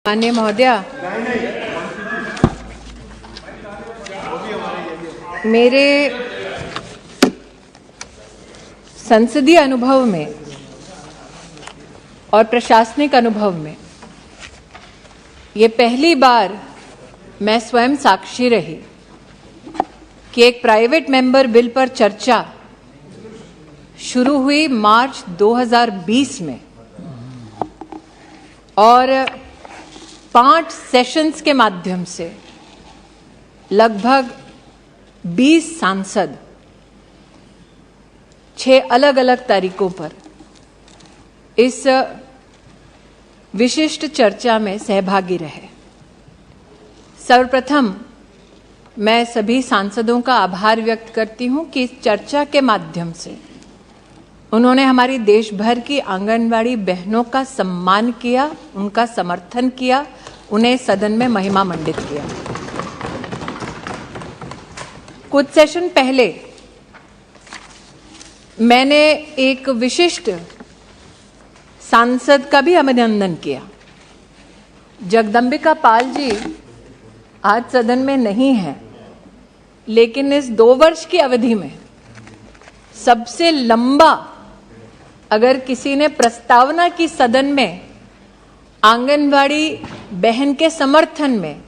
माननीय महोदया, मेरे संसदीय अनुभव में और प्रशासनिक अनुभव में ये पहली बार मैं स्वयं साक्षी रही कि एक प्राइवेट मेंबर बिल पर चर्चा शुरू हुई मार्च 2020 में और 5 सेशंस के माध्यम से लगभग 20 सांसद 6 अलग अलग तारीखों पर इस विशिष्ट चर्चा में सहभागी रहे। सर्वप्रथम मैं सभी सांसदों का आभार व्यक्त करती हूं कि इस चर्चा के माध्यम से उन्होंने हमारी देश भर की आंगनवाड़ी बहनों का सम्मान किया, उनका समर्थन किया, उन्हें सदन में महिमा मंडित किया। कुछ सेशन पहले मैंने एक विशिष्ट सांसद का भी अभिनंदन किया। जगदंबिका पाल जी आज सदन में नहीं है, लेकिन इस 2 वर्ष की अवधि में सबसे लंबा अगर किसी ने प्रस्तावना की सदन में आंगनवाड़ी बहन के समर्थन में,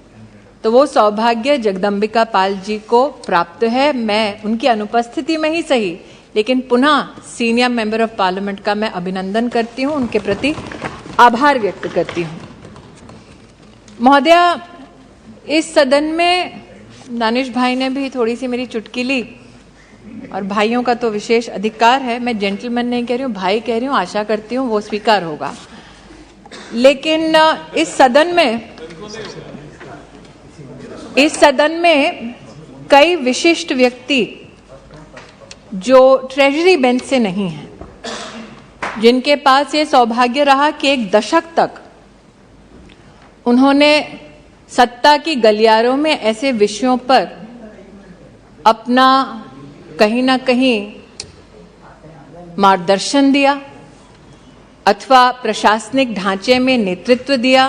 तो वो सौभाग्य जगदंबिका पाल जी को प्राप्त है। मैं उनकी अनुपस्थिति में ही सही, लेकिन पुनः सीनियर मेंबर ऑफ पार्लियामेंट का मैं अभिनंदन करती हूं, उनके प्रति आभार व्यक्त करती हूं। महोदया, इस सदन में दानिश भाई ने भी थोड़ी सी मेरी चुटकी ली और भाइयों का तो विशेष अधिकार है, मैं जेंटलमैन नहीं कह रही हूं, भाई कह रही हूं, आशा करती हूं वो स्वीकार होगा। लेकिन इस सदन में कई विशिष्ट व्यक्ति जो ट्रेजरी बेंच से नहीं हैं, जिनके पास ये सौभाग्य रहा कि 1 दशक तक उन्होंने सत्ता की गलियारों में ऐसे विषयों पर अपना कहीं ना कहीं मार्गदर्शन दिया अथवा प्रशासनिक ढांचे में नेतृत्व दिया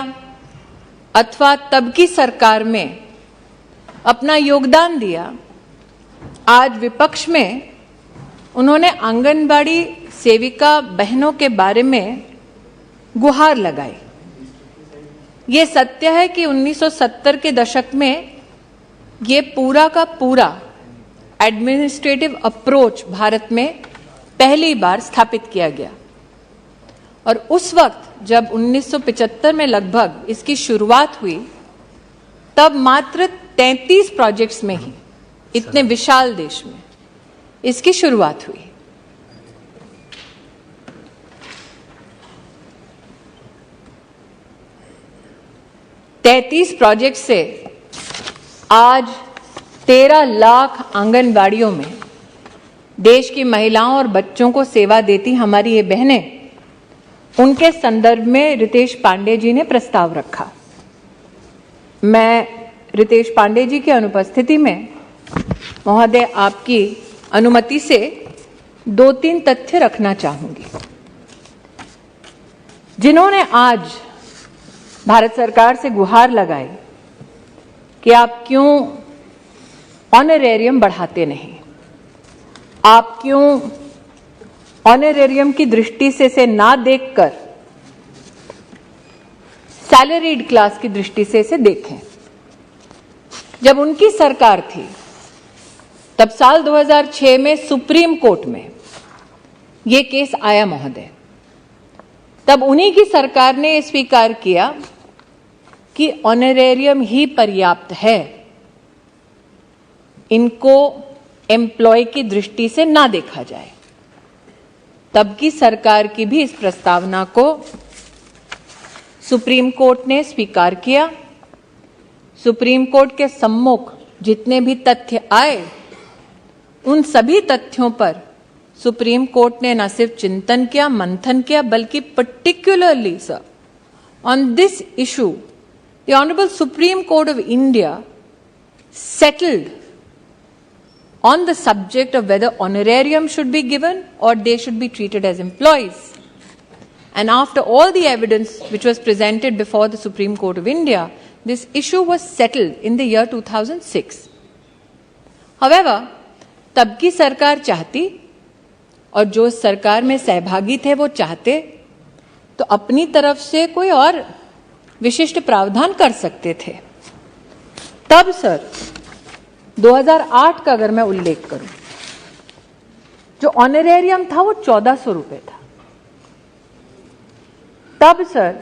अथवा तब की सरकार में अपना योगदान दिया। आज विपक्ष में उन्होंने आंगनबाड़ी सेविका बहनों के बारे में गुहार लगाई। ये सत्य है कि 1970 के दशक में ये पूरा का पूरा एडमिनिस्ट्रेटिव अप्रोच भारत में पहली बार स्थापित किया गया और उस वक्त जब 1975 में लगभग इसकी शुरुआत हुई, तब मात्र 33 प्रोजेक्ट्स में ही इतने विशाल देश में इसकी शुरुआत हुई। प्रोजेक्ट से आज 13 लाख आंगनबाड़ियों में देश की महिलाओं और बच्चों को सेवा देती हमारी ये बहनें, उनके संदर्भ में रितेश पांडे जी ने प्रस्ताव रखा। मैं रितेश पांडे जी की अनुपस्थिति में महोदय आपकी अनुमति से 2-3 तथ्य रखना चाहूंगी, जिन्होंने आज भारत सरकार से गुहार लगाई कि आप क्यों ऑनरेरियम बढ़ाते नहीं, आप क्यों ऑनरेरियम की दृष्टि से इसे ना देखकर सैलरीड क्लास की दृष्टि से इसे देखें। जब उनकी सरकार थी तब साल 2006 में सुप्रीम कोर्ट में यह केस आया महोदय, तब उन्हीं की सरकार ने स्वीकार किया कि ऑनरेरियम ही पर्याप्त है, इनको एम्प्लॉय की दृष्टि से ना देखा जाए। तब की सरकार की भी इस प्रस्तावना को सुप्रीम कोर्ट ने स्वीकार किया। सुप्रीम कोर्ट के सम्मुख जितने भी तथ्य आए, उन सभी तथ्यों पर सुप्रीम कोर्ट ने न सिर्फ चिंतन किया, मंथन किया, बल्कि particularly sir on this issue the honourable supreme court of India settled on the subject of whether honorarium should be given or they should be treated as employees. And after all the evidence which was presented before the Supreme Court of India, this issue was settled in the year 2006. However, तब की सरकार चाहती और जो सरकार में सहभागी थे वो चाहते तो अपनी तरफ से कोई और विशिष्ट प्रावधान कर सकते थे। तब सर 2008 का अगर मैं उल्लेख करूं, जो ऑनरेरियम था वो 1400 रुपए था। तब सर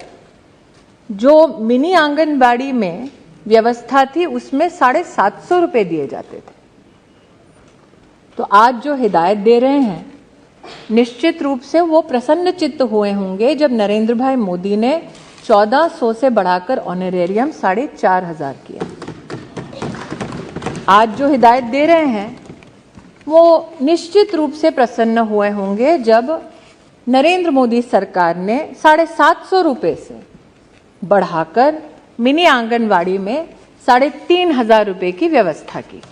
जो मिनी आंगनबाड़ी में व्यवस्था थी उसमें 750 रुपए दिए जाते थे। तो आज जो हिदायत दे रहे हैं, निश्चित रूप से वो प्रसन्न चित्त हुए होंगे जब नरेंद्र भाई मोदी ने 1400 से बढ़ाकर ऑनरेरियम 4500 किया। आज जो हिदायत दे रहे हैं वो निश्चित रूप से प्रसन्न हुए होंगे जब नरेंद्र मोदी सरकार ने 750 रुपए से बढ़ाकर मिनी आंगनवाड़ी में 3500 रुपए की व्यवस्था की।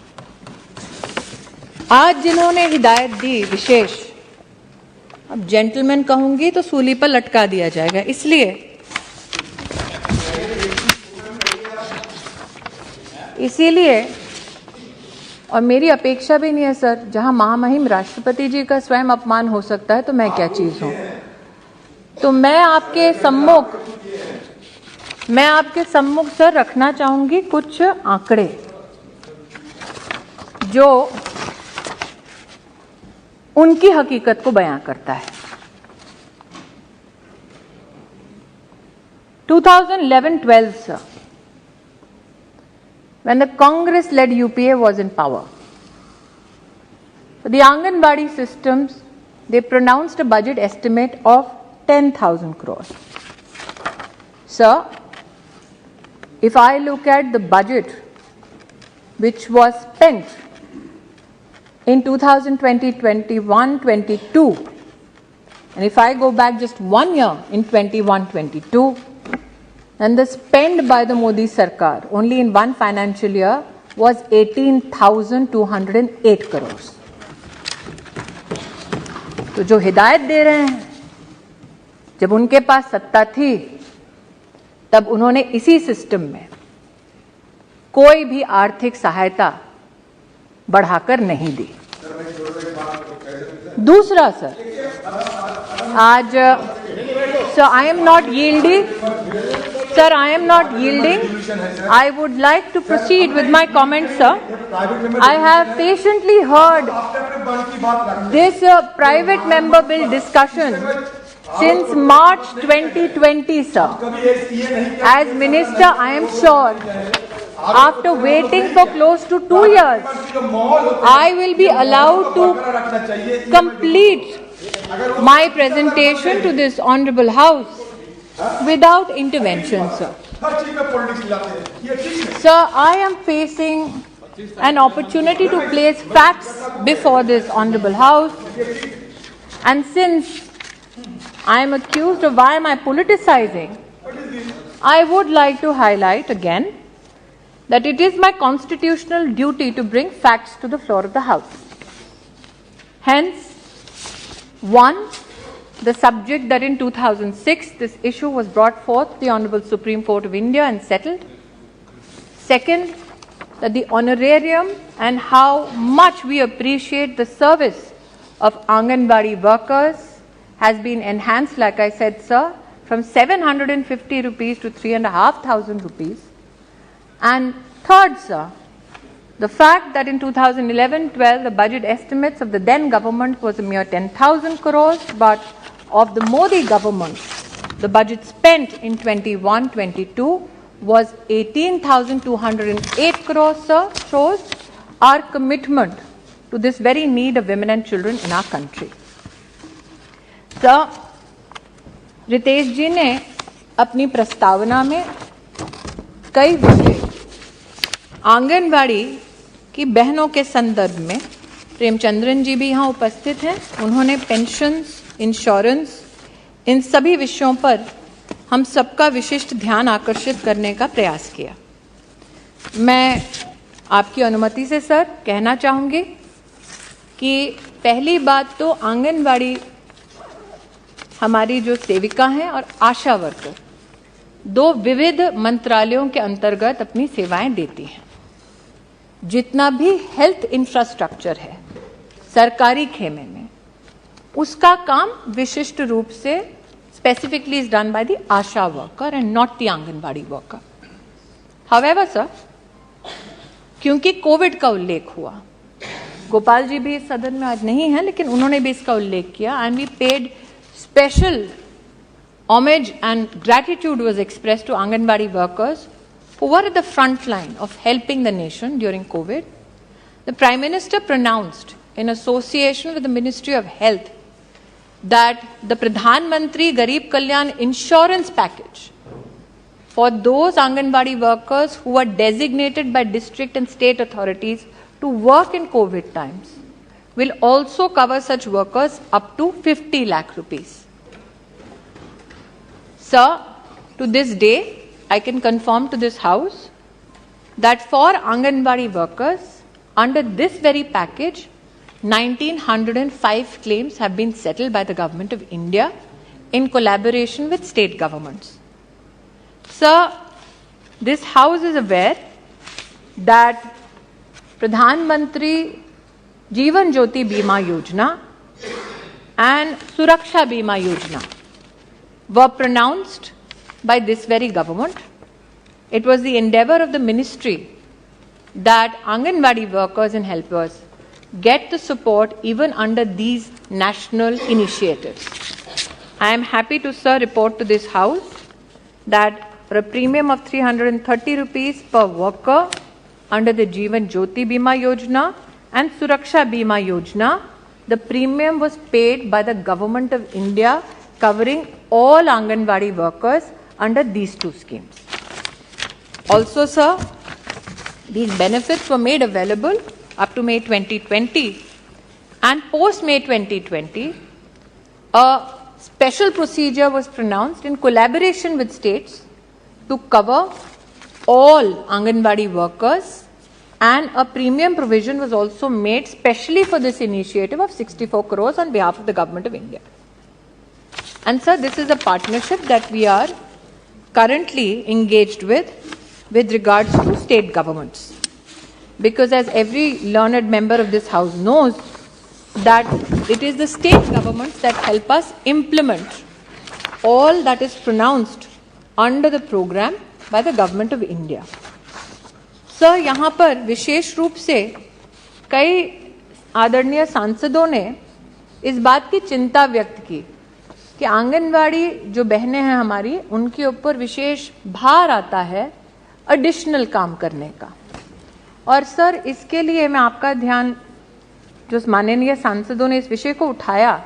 आज जिन्होंने हिदायत दी विशेष, अब जेंटलमैन कहूंगी तो सूली पर लटका दिया जाएगा, इसीलिए और मेरी अपेक्षा भी नहीं है सर, जहां महामहिम राष्ट्रपति जी का स्वयं अपमान हो सकता है तो मैं क्या चीज हूं। तो मैं आपके सम्मुख सर रखना चाहूंगी कुछ आंकड़े जो उनकी हकीकत को बयां करता है। 2011-12 sir, when the Congress-led UPA was in power, for the Anganwadi systems, they pronounced a budget estimate of 10,000 crores. Sir, if I look at the budget which was spent in 2020-21-22, and if I go back just 1 year in 21-22, and the spend by the Modi Sarkar only in one financial year was 18,208 crores. तो जो हिदायत दे रहे हैं, जब उनके पास सत्ता थी तब उन्होंने इसी सिस्टम में कोई भी आर्थिक सहायता बढ़ाकर नहीं दी। दूसरा सर, आज sir I am not yielding. Sir, I am not yielding. I would like to proceed with my comments, sir. I have patiently heard this private member bill discussion since March 2020, sir. As Minister, I am sure, after waiting for close to 2 years, I will be allowed to complete my presentation to this Honorable House without intervention, sir. Sir, I am facing an opportunity to place facts before this Honorable House, and since I am accused of why am I politicizing, I would like to highlight again that it is my constitutional duty to bring facts to the floor of the House. Hence, one, the subject that in 2006 this issue was brought forth the Honorable Supreme Court of India and settled. Second, that the honorarium and how much we appreciate the service of Anganwadi workers has been enhanced, like I said, sir, from 750 rupees to 3,500 rupees. And third, sir, the fact that in 2011-12 the budget estimates of the then government was a mere 10,000 crores, but of the Modi government, the budget spent in 21-22 was 18,208 crores, sir, shows our commitment to this very need of women and children in our country. Sir, Ritesh ji ने अपनी प्रस्तावना में कई विषय आंगनवाड़ी की बहनों के संदर्भ में, प्रेमचंद्रन जी भी यहाँ उपस्थित हैं, उन्होंने पेंशन्स, इंश्योरेंस, इन सभी विषयों पर हम सबका विशिष्ट ध्यान आकर्षित करने का प्रयास किया। मैं आपकी अनुमति से सर कहना चाहूँगी कि पहली बात तो आंगनवाड़ी हमारी जो सेविका हैं और आशा वर्कर 2 विविध मंत्रालयों के अंतर्गत अपनी सेवाएं देती हैं। जितना भी हेल्थ इंफ्रास्ट्रक्चर है सरकारी खेमे में, उसका काम विशिष्ट रूप से specifically is done by the Asha worker and not the anganwadi worker. However sir, क्योंकि कोविड का उल्लेख हुआ, गोपाल जी भी इस सदन में आज नहीं है लेकिन उन्होंने भी इसका उल्लेख किया, and we paid special homage and gratitude was expressed to Anganwadi workers who were at the front line of helping the nation during COVID. The Prime Minister pronounced, in association with the Ministry of Health, that the Pradhan Mantri Garib Kalyan insurance package for those Anganwadi workers who were designated by district and state authorities to work in COVID times will also cover such workers up to 50 lakh rupees. Sir, to this day, I can confirm to this House that for Anganwadi workers, under this very package, 1905 claims have been settled by the Government of India in collaboration with state governments. Sir, this House is aware that Pradhan Mantri Jeevan Jyoti Bima Yojana and Suraksha Bima Yojana were pronounced by this very government. It was the endeavor of the ministry that Anganwadi workers and helpers get the support even under these national initiatives. I am happy to, sir, report to this House that for a premium of 330 rupees per worker under the Jeevan Jyoti Bima Yojana and Suraksha Bima Yojana, the premium was paid by the Government of India, covering all Anganwadi workers under these 2 schemes. Also, sir, these benefits were made available up to May 2020, and post May 2020, a special procedure was pronounced in collaboration with states to cover all Anganwadi workers, and a premium provision was also made specially for this initiative of 64 crores on behalf of the Government of India. And sir, this is a partnership that we are currently engaged with regards to state governments. Because as every learned member of this House knows, that it is the state governments that help us implement all that is pronounced under the program by the Government of India. Sir, यहाँ पर विशेष रूप से कई आदरणीय सांसदों ने इस बात की चिंता व्यक्त की कि आंगनवाड़ी जो बहनें हैं हमारी, उनके ऊपर विशेष भार आता है एडिशनल काम करने का। और सर, इसके लिए मैं आपका ध्यान, जो माननीय सांसदों ने इस विषय को उठाया,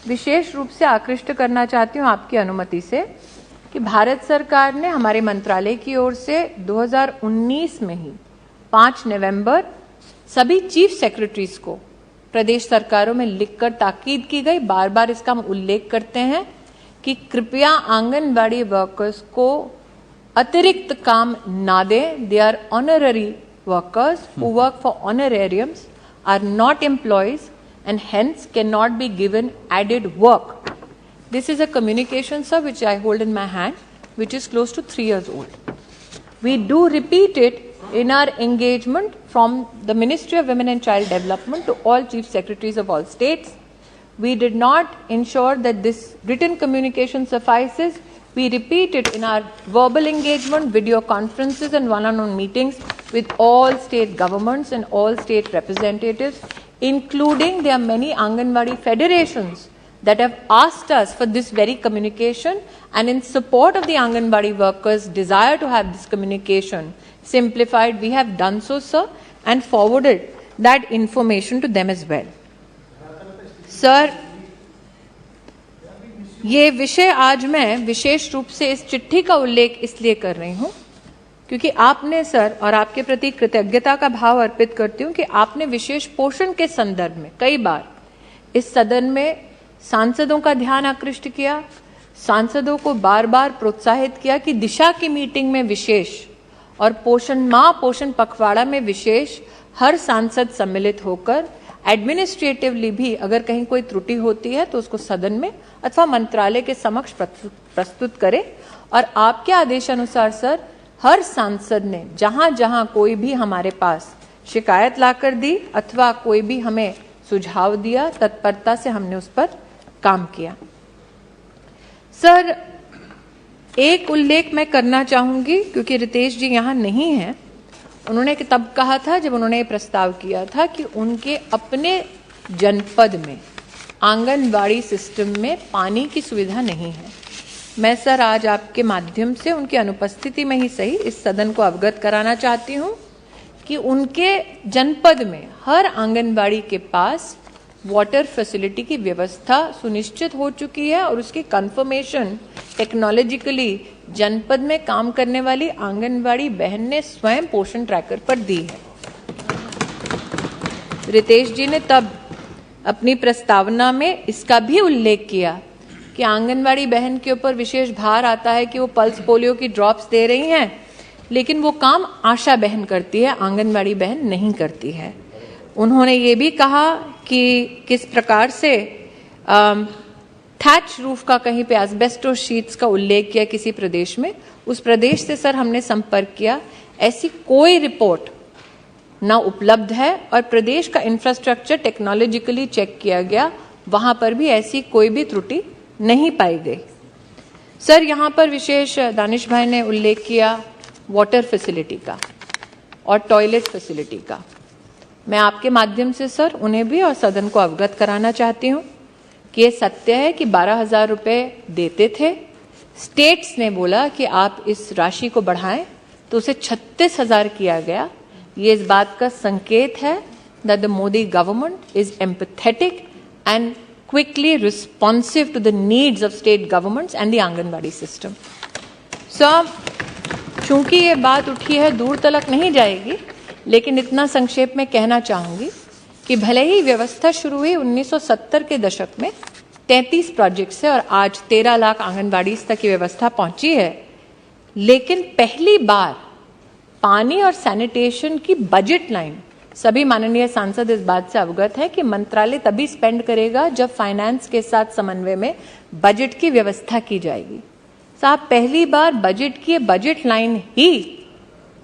विशेष रूप से आकृष्ट करना चाहती हूं आपकी अनुमति से कि भारत सरकार ने हमारे मंत्रालय की ओर से 2019 में ही 5 नवंबर सभी चीफ सेक्रेटरीज को प्रदेश सरकारों में लिखकर ताकीद की गई, बार बार इसका हम उल्लेख करते हैं कि कृपया आंगनबाड़ी वर्कर्स को अतिरिक्त काम ना दें। They are honorary workers who work for honorariums, are not employees and hence cannot be given added work. This is a communication, sir, which I hold in my hand, which is close to 3 years old. We do repeat it in our engagement from the Ministry of Women and Child Development to all chief secretaries of all states. We did not ensure that this written communication suffices. We repeat it in our verbal engagement, video conferences and one-on-one meetings with all state governments and all state representatives, including there are many Anganwadi federations that have asked us for this very communication, and in support of the Anganwadi workers' desire to have this communication simplified, we have done so, sir, and forwarded that information to them as well. Sir, ये विषय आज मैं विशेष रूप से इस चिट्ठी का उल्लेख इसलिए कर रही हूं क्योंकि आपने, सर, और आपके प्रति कृतज्ञता का भाव अर्पित करती हूं कि आपने विशेष पोषण के संदर्भ में कई बार इस सदन में सांसदों का ध्यान आकृष्ट किया, सांसदों को बार बार प्रोत्साहित किया कि दिशा की मीटिंग में विशेष और पोषण माह, पोषण पखवाड़ा में विशेष हर सांसद सम्मिलित होकर एडमिनिस्ट्रेटिवली भी अगर कहीं कोई त्रुटि होती है तो उसको सदन में अथवा मंत्रालय के समक्ष प्रस्तुत करे। और आपके आदेशानुसार सर, हर सांसद ने जहां जहां कोई भी हमारे पास शिकायत लाकर दी अथवा कोई भी हमें सुझाव दिया, तत्परता से हमने उस पर काम किया। सर, एक उल्लेख मैं करना चाहूंगी क्योंकि रितेश जी यहां नहीं हैं। उन्होंने तब कहा था जब उन्होंने प्रस्ताव किया था कि उनके अपने जनपद में आंगनबाड़ी सिस्टम में पानी की सुविधा नहीं है। मैं सर आज आपके माध्यम से उनकी अनुपस्थिति में ही सही इस सदन को अवगत कराना चाहती हूं कि उनके जनपद में हर आंगनबाड़ी के पास वाटर फैसिलिटी की व्यवस्था सुनिश्चित हो चुकी है और उसकी कंफर्मेशन टेक्नोलॉजिकली जनपद में काम करने वाली आंगनबाड़ी बहन ने स्वयं पोषण ट्रैकर पर दी है। रितेश जी ने तब अपनी प्रस्तावना में इसका भी उल्लेख किया कि आंगनबाड़ी बहन के ऊपर विशेष भार आता है कि वो पल्स पोलियो की ड्रॉप्स दे रही हैं, लेकिन वो काम आशा बहन करती है, आंगनबाड़ी बहन नहीं करती है। उन्होंने ये भी कहा कि किस प्रकार से थैच रूफ का कहीं पे एस्बेस्टोस शीट्स का उल्लेख किया किसी प्रदेश में, उस प्रदेश से सर हमने संपर्क किया, ऐसी कोई रिपोर्ट ना उपलब्ध है और प्रदेश का इंफ्रास्ट्रक्चर टेक्नोलॉजिकली चेक किया गया, वहां पर भी ऐसी कोई भी त्रुटि नहीं पाई गई। सर, यहां पर विशेष दानिश भाई ने उल्लेख किया वाटर फैसिलिटी का और टॉयलेट फैसिलिटी का। मैं आपके माध्यम से सर उन्हें भी और सदन को अवगत कराना चाहती हूं कि ये सत्य है कि 12,000 रुपए देते थे। स्टेट्स ने बोला कि आप इस राशि को बढ़ाएं तो उसे 36,000 किया गया। ये इस बात का संकेत है that the Modi government is empathetic and quickly responsive to the needs of state governments and the anganwadi system. So, चूंकि ये बात उठी है दूर तलक नहीं जाएगी, लेकिन इतना संक्षेप में कहना चाहूंगी कि भले ही व्यवस्था शुरू हुई 1970 के दशक में 33 प्रोजेक्ट से और आज 13 लाख आंगनबाड़ी तक की व्यवस्था पहुंची है, लेकिन पहली बार पानी और सैनिटेशन की बजट लाइन, सभी माननीय सांसद इस बात से अवगत है कि मंत्रालय तभी स्पेंड करेगा जब फाइनेंस के साथ समन्वय में बजट की व्यवस्था की जाएगी। साहब, पहली बार बजट की बजट लाइन ही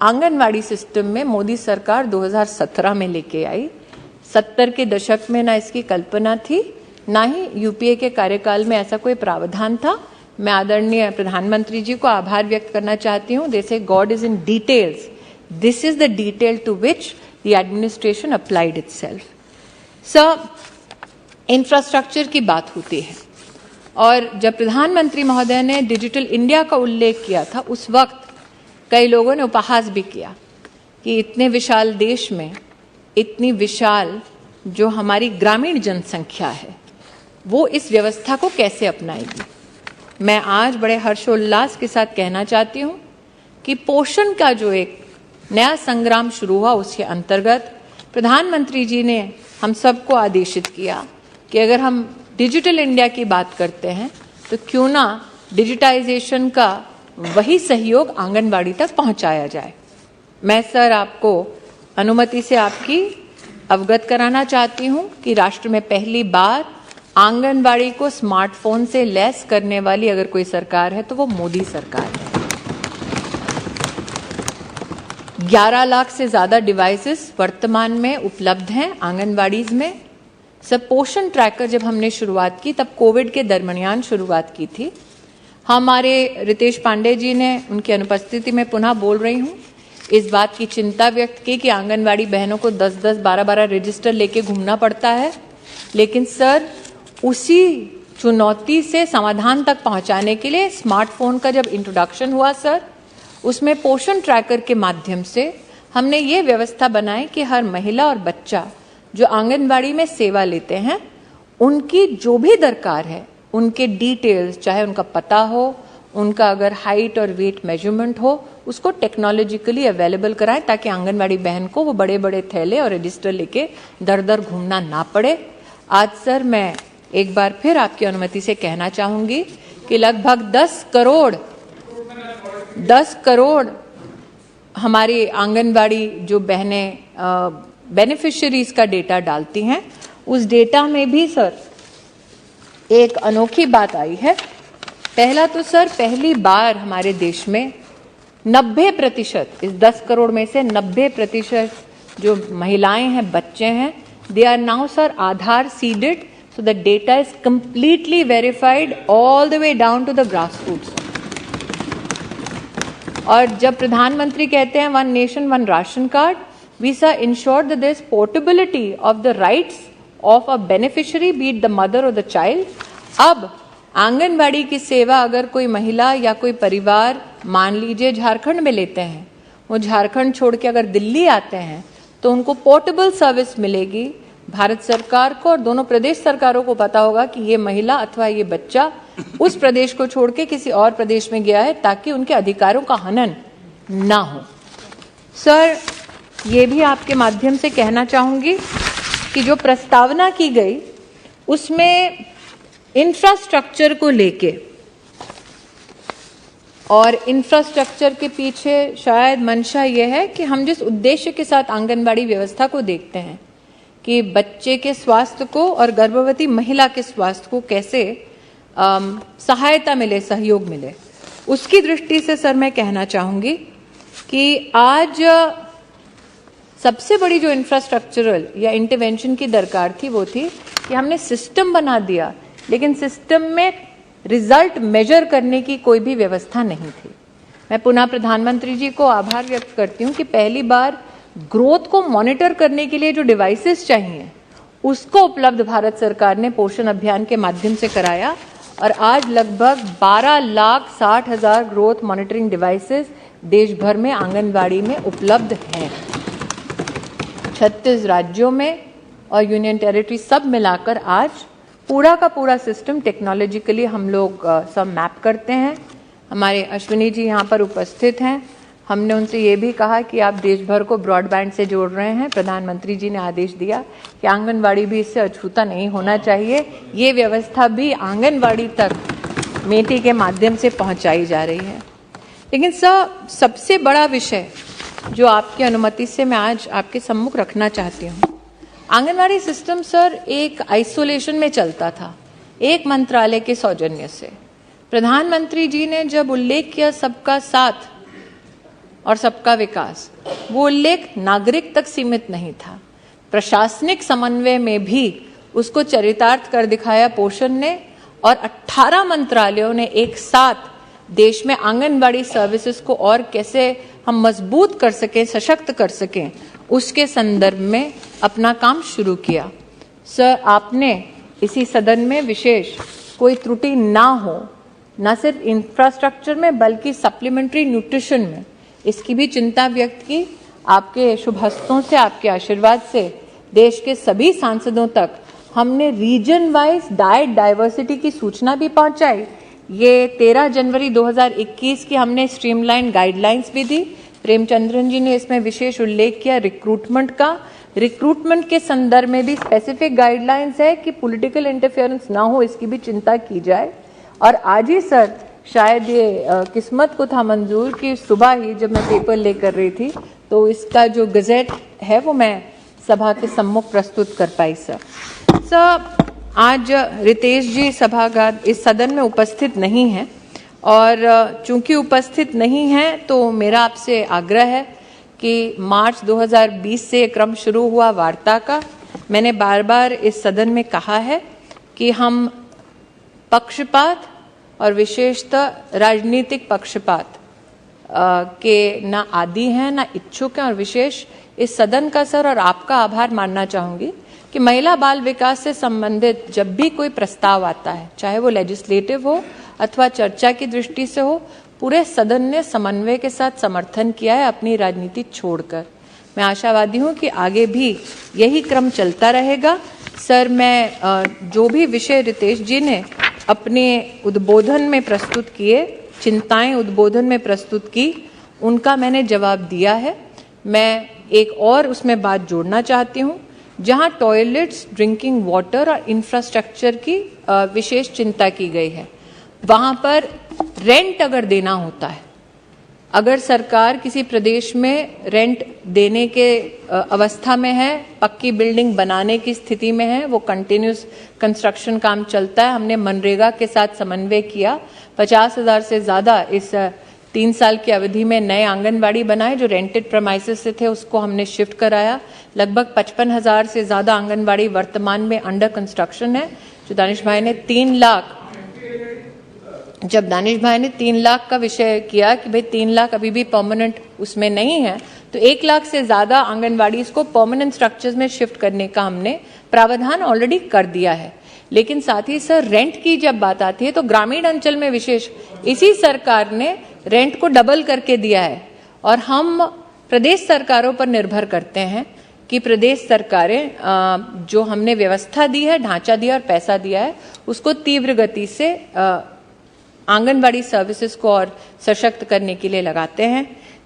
आंगनवाड़ी सिस्टम में मोदी सरकार 2017 में लेके आई। 70 के दशक में ना इसकी कल्पना थी, ना ही यूपीए के कार्यकाल में ऐसा कोई प्रावधान था। मैं आदरणीय प्रधानमंत्री जी को आभार व्यक्त करना चाहती हूँ। They say God is in details, this is the detail to which the administration applied itself. Sir, infrastructure की बात होती है और जब प्रधानमंत्री महोदय ने डिजिटल इंडिया का उल्लेख किया था, उस वक्त कई लोगों ने उपहास भी किया कि इतने विशाल देश में इतनी विशाल जो हमारी ग्रामीण जनसंख्या है वो इस व्यवस्था को कैसे अपनाएगी। मैं आज बड़े हर्षोल्लास के साथ कहना चाहती हूँ कि पोषण का जो एक नया संग्राम शुरू हुआ, उसके अंतर्गत प्रधानमंत्री जी ने हम सबको आदेशित किया कि अगर हम डिजिटल इंडिया की बात करते हैं तो क्यों ना डिजिटाइजेशन का वही सहयोग आंगनबाड़ी तक पहुंचाया जाए। मैं सर आपको अनुमति से आपकी अवगत कराना चाहती हूं कि राष्ट्र में पहली बार आंगनबाड़ी को स्मार्टफोन से लैस करने वाली अगर कोई सरकार है तो वो मोदी सरकार है। 11 लाख से ज्यादा डिवाइसेस वर्तमान में उपलब्ध हैं आंगनबाड़ीज में। सब पोषण ट्रैकर जब हमने शुरुआत की तब कोविड के दरमियान शुरुआत की थी। हमारे रितेश पांडे जी ने उनकी अनुपस्थिति में पुनः बोल रही हूं, इस बात की चिंता व्यक्त की कि आंगनबाड़ी बहनों को 10-10, 12-12 रजिस्टर लेके घूमना पड़ता है। लेकिन सर, उसी चुनौती से समाधान तक पहुंचाने के लिए स्मार्टफोन का जब इंट्रोडक्शन हुआ सर, उसमें पोषण ट्रैकर के माध्यम से हमने ये व्यवस्था बनाई कि हर महिला और बच्चा जो आंगनबाड़ी में सेवा लेते हैं उनकी जो भी दरकार है, उनके डिटेल्स, चाहे उनका पता हो, उनका अगर हाइट और वेट मेजरमेंट हो, उसको टेक्नोलॉजिकली अवेलेबल कराएं ताकि आंगनबाड़ी बहन को वो बड़े बड़े थैले और रजिस्टर लेके दर दर घूमना ना पड़े। आज सर मैं एक बार फिर आपकी अनुमति से कहना चाहूंगी कि लगभग 10 करोड़ हमारी आंगनबाड़ी जो बहनें बेनिफिशियरीज का डेटा डालती हैं, उस डेटा में भी सर एक अनोखी बात आई है। पहला तो सर, पहली बार हमारे देश में 90%, इस 10 करोड़ में से 90% जो महिलाएं हैं, बच्चे हैं, they are now sir Aadhaar seeded, so the data is completely verified all the way down to the grassroots. और जब प्रधानमंत्री कहते हैं one nation one ration card, we shall ensure that there is portability of the rights of a beneficiary, be it the mother or the child. अब आंगनबाड़ी की सेवा अगर कोई महिला या कोई परिवार मान लीजिए झारखंड में लेते हैं, वो झारखंड छोड़ के अगर दिल्ली आते हैं तो उनको पोर्टेबल सर्विस मिलेगी। भारत सरकार को और दोनों प्रदेश सरकारों को पता होगा कि ये महिला अथवा ये बच्चा उस प्रदेश को छोड़ के किसी और प्रदेश में गया है, ताकि उनके अधिकारों का हनन ना हो। सर, ये भी आपके माध्यम से कहना चाहूंगी कि जो प्रस्तावना की गई उसमें इंफ्रास्ट्रक्चर को लेके, और इंफ्रास्ट्रक्चर के पीछे शायद मंशा यह है कि हम जिस उद्देश्य के साथ आंगनबाड़ी व्यवस्था को देखते हैं कि बच्चे के स्वास्थ्य को और गर्भवती महिला के स्वास्थ्य को कैसे सहायता मिले, सहयोग मिले, उसकी दृष्टि से सर मैं कहना चाहूंगी कि आज सबसे बड़ी जो इंफ्रास्ट्रक्चरल या इंटरवेंशन की दरकार थी वो थी कि हमने सिस्टम बना दिया, लेकिन सिस्टम में रिजल्ट मेजर करने की कोई भी व्यवस्था नहीं थी। मैं पुनः प्रधानमंत्री जी को आभार व्यक्त करती हूं कि पहली बार ग्रोथ को मॉनिटर करने के लिए जो डिवाइसेस चाहिए उसको उपलब्ध भारत सरकार ने पोषण अभियान के माध्यम से कराया, और आज लगभग 12,60,000 ग्रोथ मॉनिटरिंग डिवाइसेस देश भर में आंगनबाड़ी में उपलब्ध हैं। 36 राज्यों में और यूनियन टेरिटरी सब मिलाकर आज पूरा का पूरा सिस्टम टेक्नोलॉजिकली हम लोग सब मैप करते हैं। हमारे अश्विनी जी यहाँ पर उपस्थित हैं। हमने उनसे ये भी कहा कि आप देश भर को ब्रॉडबैंड से जोड़ रहे हैं। प्रधानमंत्री जी ने आदेश दिया कि आंगनबाड़ी भी इससे अछूता नहीं होना चाहिए, ये व्यवस्था भी आंगनबाड़ी तक मेटी के माध्यम से पहुंचाई जा रही है। लेकिन सबसे बड़ा विषय जो आपकी अनुमति से मैं आज आपके सम्मुख रखना चाहती हूँ, आंगनबाड़ी सिस्टम सर एक आइसोलेशन में चलता था, एक मंत्रालय के सौजन्य से। प्रधानमंत्री जी ने जब उल्लेख किया सबका साथ और सबका विकास, वो उल्लेख नागरिक तक सीमित नहीं था, प्रशासनिक समन्वय में भी उसको चरितार्थ कर दिखाया पोषण ने, और 18 मंत्रालयों ने एक साथ देश में आंगनबाड़ी सर्विसेज को और कैसे हम मजबूत कर सकें, सशक्त कर सकें, उसके संदर्भ में अपना काम शुरू किया। सर, आपने इसी सदन में विशेष कोई त्रुटि ना हो, न सिर्फ इंफ्रास्ट्रक्चर में बल्कि सप्लीमेंट्री न्यूट्रिशन में, इसकी भी चिंता व्यक्त की। आपके शुभ हस्तों से, आपके आशीर्वाद से देश के सभी सांसदों तक हमने रीजन वाइज डाइट डाइवर्सिटी की सूचना भी पहुंचाई। ये 13 जनवरी 2021 की हमने स्ट्रीमलाइन गाइडलाइंस भी दी। प्रेमचंद्रन जी ने इसमें विशेष उल्लेख किया रिक्रूटमेंट का। रिक्रूटमेंट के संदर्भ में भी स्पेसिफिक गाइडलाइंस है कि पॉलिटिकल इंटरफेरेंस ना हो, इसकी भी चिंता की जाए। और आज ही सर, शायद ये किस्मत को था मंजूर कि सुबह ही जब मैं पेपर लेकर रही थी तो इसका जो गजेट है वो मैं सभा के सम्मुख प्रस्तुत कर पाई। सर, आज रितेश जी सभागार इस सदन में उपस्थित नहीं हैं, और चूंकि उपस्थित नहीं हैं तो मेरा आपसे आग्रह है कि मार्च 2020 से क्रम शुरू हुआ वार्ता का। मैंने बार बार इस सदन में कहा है कि हम पक्षपात और विशेषतः राजनीतिक पक्षपात के ना आदी हैं ना इच्छुक हैं, और विशेष इस सदन का सर और आपका आभार मानना चाहूंगी कि महिला बाल विकास से संबंधित जब भी कोई प्रस्ताव आता है, चाहे वो लेजिस्लेटिव हो अथवा चर्चा की दृष्टि से हो, पूरे सदन ने समन्वय के साथ समर्थन किया है अपनी राजनीति छोड़कर। मैं आशावादी हूं कि आगे भी यही क्रम चलता रहेगा। सर, मैं जो भी विषय रितेश जी ने अपने उद्बोधन में प्रस्तुत किए, चिंताएं उद्बोधन में प्रस्तुत की, उनका मैंने जवाब दिया है। मैं एक और उसमें बात जोड़ना चाहती हूं, जहां टॉयलेट्स, ड्रिंकिंग वाटर और इंफ्रास्ट्रक्चर की विशेष चिंता की गई है, वहां पर रेंट अगर देना होता है, अगर सरकार किसी प्रदेश में रेंट देने के अवस्था में है, पक्की बिल्डिंग बनाने की स्थिति में है, वो कंटिन्यूस कंस्ट्रक्शन काम चलता है। हमने मनरेगा के साथ समन्वय किया, 50,000 से ज़्यादा इस 3 साल की अवधि में नए आंगनबाड़ी बनाए जो रेंटेड प्रेमाइसेस से थे, उसको हमने शिफ्ट कराया। लगभग 55,000 से ज़्यादा आंगनबाड़ी वर्तमान में अंडर कंस्ट्रक्शन है। जो दानिश भाई ने 3 लाख, जब दानिश भाई ने 3 लाख का विषय किया कि भाई 3 लाख अभी भी परमानेंट उसमें नहीं है, तो 1 लाख से ज्यादा आंगनबाड़ी इसको परमानेंट स्ट्रक्चर्स में शिफ्ट करने का हमने प्रावधान ऑलरेडी कर दिया है। लेकिन साथ ही सर, रेंट की जब बात आती है तो ग्रामीण अंचल में विशेष इसी सरकार ने रेंट को डबल करके दिया है, और हम प्रदेश सरकारों पर निर्भर करते हैं कि प्रदेश सरकारें जो हमने व्यवस्था दी है, ढांचा दिया और पैसा दिया है, उसको तीव्र गति से आंगनबाड़ी सर्विसेज को और सशक्त करने के लिए लगाते हैं।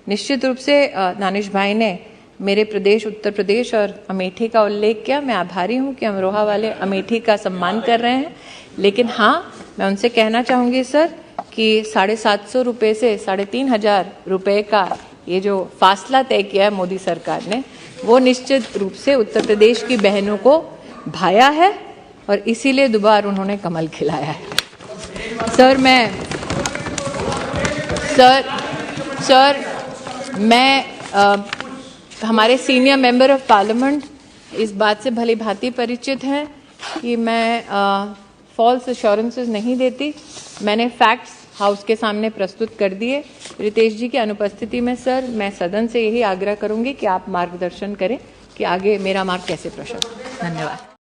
निश्चित रूप से दानिश भाई ने मेरे प्रदेश उत्तर प्रदेश और अमेठी का उल्लेख किया। मैं आभारी हूं कि अमरोहा वाले अमेठी का सम्मान कर रहे हैं, लेकिन हाँ, मैं उनसे कहना चाहूंगी सर कि 750 रुपये से 3,500 रुपये का ये जो फासला तय किया है मोदी सरकार ने, वो निश्चित रूप से उत्तर प्रदेश की बहनों को भाया है और इसीलिए दोबारा उन्होंने कमल खिलाया है। सर, मैं हमारे सीनियर मेंबर ऑफ पार्लियामेंट इस बात से भली भांति परिचित हैं कि मैं फॉल्स एश्योरेंसेस नहीं देती। मैंने फैक्ट्स हाउस के सामने प्रस्तुत कर दिए। रितेश जी की अनुपस्थिति में सर, मैं सदन से यही आग्रह करूंगी कि आप मार्गदर्शन करें कि आगे मेरा मार्ग कैसे प्रशस्त। धन्यवाद।